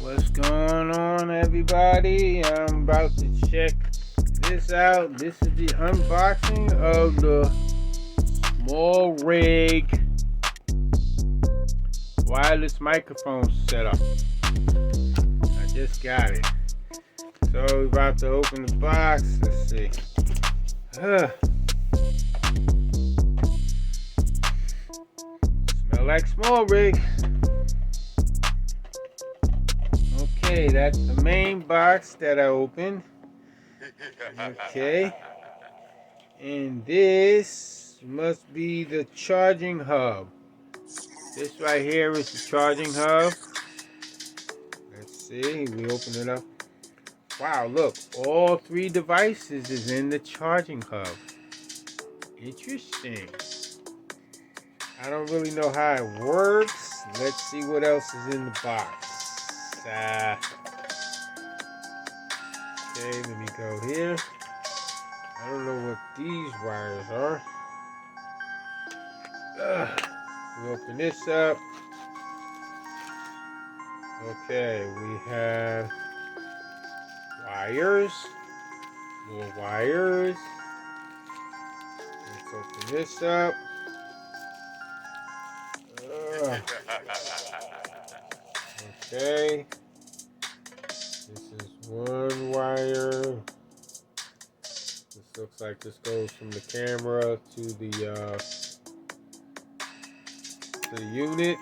What's going on, everybody? I'm about to check this out. This is the unboxing of the SmallRig wireless microphone setup. I just got it. So we're about to open the box. Let's see. Smell like SmallRig. Okay, that's the main box that I opened. Okay. And this must be the charging hub. This right here is the charging hub. Let's see, we open it up. Wow, look, all three devices is in the charging hub. Interesting. I don't really know how it works. Let's see what else is in the box. Okay, let me go here. I don't know what these wires are. We open this up. Okay, we have wires. More wires. Let's open this up. Okay. This is one wire. This looks like this goes from the camera to the unit.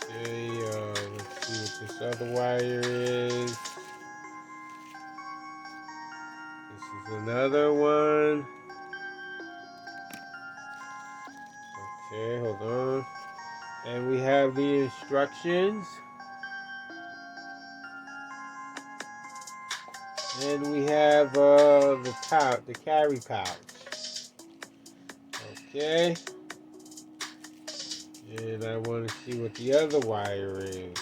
Okay, let's see what this other wire is. This is another one. Okay, hold on. And we have the instructions. And we have the carry pouch. Okay. And I want to see what the other wire is.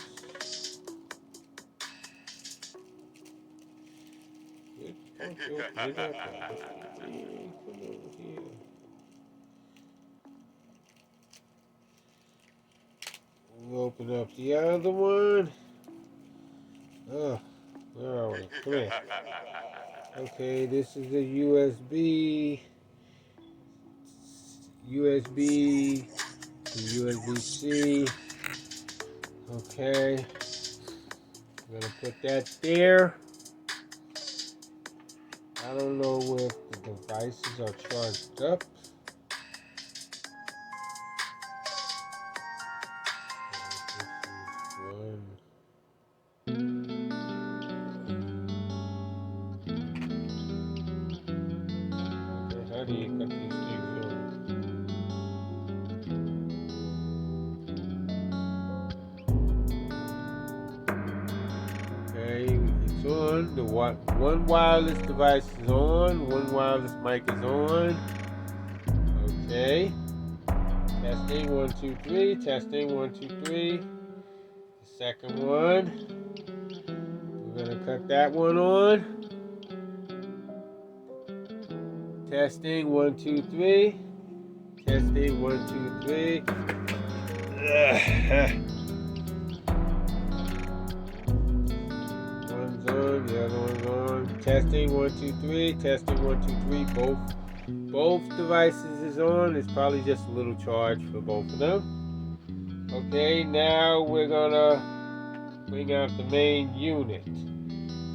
We'll open up the other one. Oh, where are we? Come here. Okay, this is a USB to USB-C. Okay, I'm gonna put that there. I don't know if the devices are charged up. How do you cut these things on? Okay, it's on. The one wireless device is on. One wireless mic is on. Okay. Testing 1 2 3. Testing 1 2 3. The second one. We're gonna cut that one on. Testing 1 2 3. Testing 1 2 3. One's on, the other one's on. Testing 1 2 3. Testing 1 2 3. Both devices is on. It's probably just a little charge for both of them. Okay, now we're gonna bring out the main unit.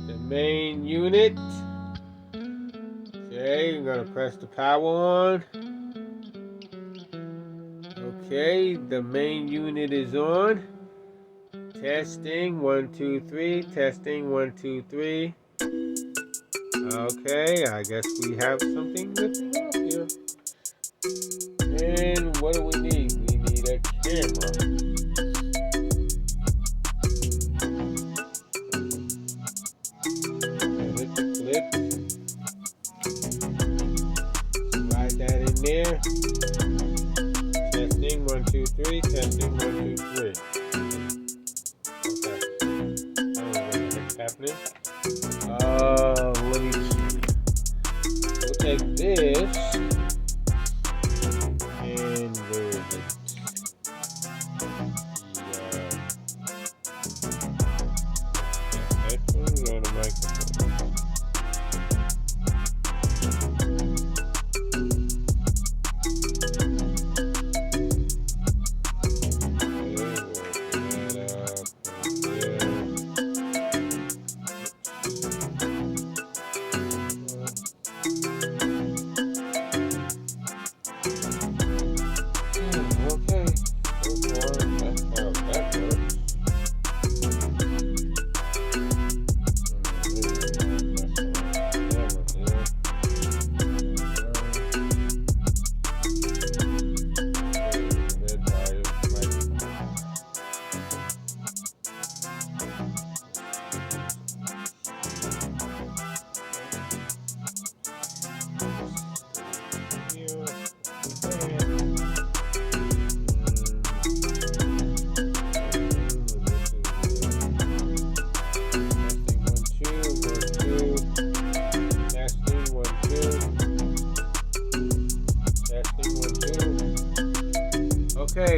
The main unit. Okay, we're gonna press the power on. Okay, the main unit is on. Testing 1 2 3. Testing 1 2 3. Okay, I guess we have something missing out here. And what do we need? We need a camera. With the clip. Slide that in there. Testing 1 2 3. Testing 1 2 3. Okay. I don't know what's happening. Let me see. We'll take this and where is it?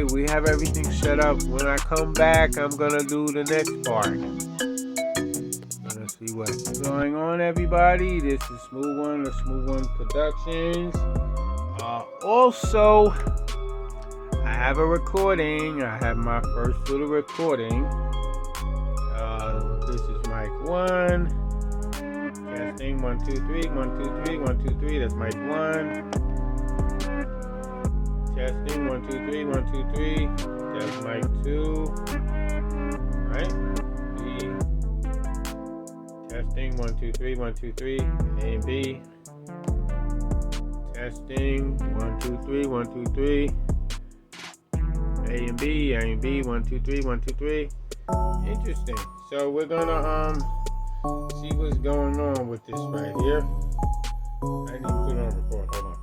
Okay, we have everything set up. When I come back, I'm gonna do the next part. Let's see what's going on, everybody. This is Smooth One, the Smooth One Productions. Also, I have a recording. I have my first little recording. This is mic 1. Testing 1 2 3 1 2 3 1 2 3. That's mic 1. Testing 1 2 3 1 2 3. That's mic 2. Right? B. Testing 1 2 3 1 2 3. A and B. Testing 1 2 3 1 2 3. A and B 1 2 3 1 2 3. Interesting. So we're gonna see what's going on with this right here. I need to put it on record. Hold on.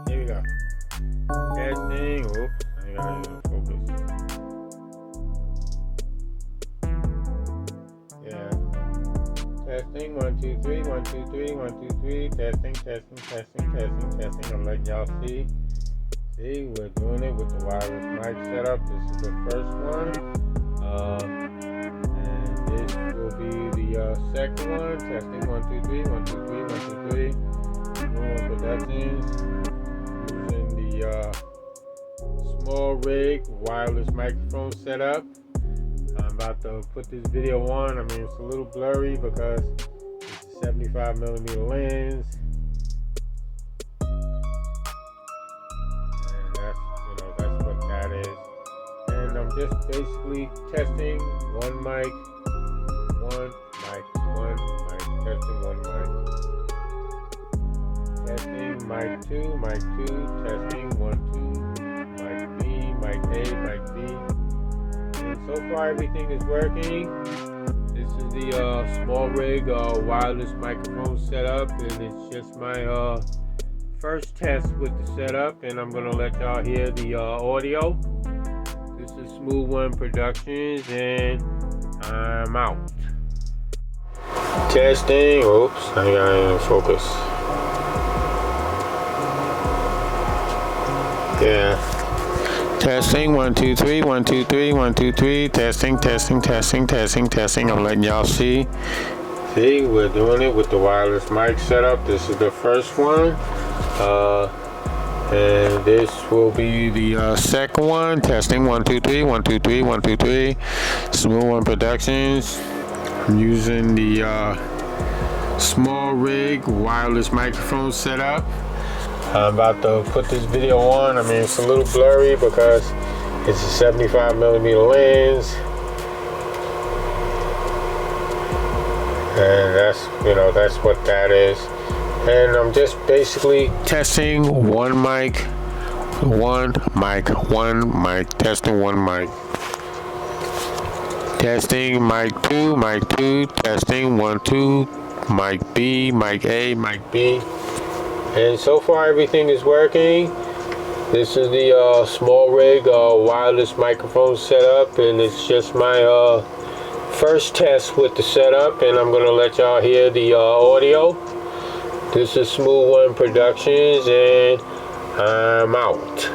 Here we go. Testing. Oops, I gotta focus. Yeah. Testing 1 2 3 1 2 3 1 2 3. Testing. I'm letting y'all see. See, we're doing it with the wireless mic setup. This is the first one. And this will be the second one. Testing 1 2 3 1 2 3 1 2 3. Smooth One Productions. Using the small rig wireless microphone setup. I'm about to put this video on. I mean, it's a little blurry because it's a 75mm lens. I'm just basically testing one mic, testing one mic. Testing mic 2, testing 1 2, mic B, mic A, mic B. And so far everything is working. This is the small rig wireless microphone setup, and it's just my first test with the setup, and I'm gonna let y'all hear the audio. This is Smooth One Productions, and I'm out. Testing. Oops, I gotta focus. Yeah. Testing 1 2 3 1 2 3 1 2 3. Testing. I'm letting y'all see. See, we're doing it with the wireless mic setup. This is the first one. And this will be the second one. Testing 1 2 3 1 2 3 1 2 3. Smooth One Productions. I'm using the small rig wireless microphone setup. I'm about to put this video on. I mean, it's a little blurry because it's a 75mm lens, and that's what that is. And I'm just basically testing one mic, testing one mic. Testing mic 2, testing 1 2, mic B, mic A, mic B. And so far everything is working. This is the small rig wireless microphone setup, and it's just my first test with the setup, and I'm gonna let y'all hear the audio. This is Smooth One Productions, and I'm out.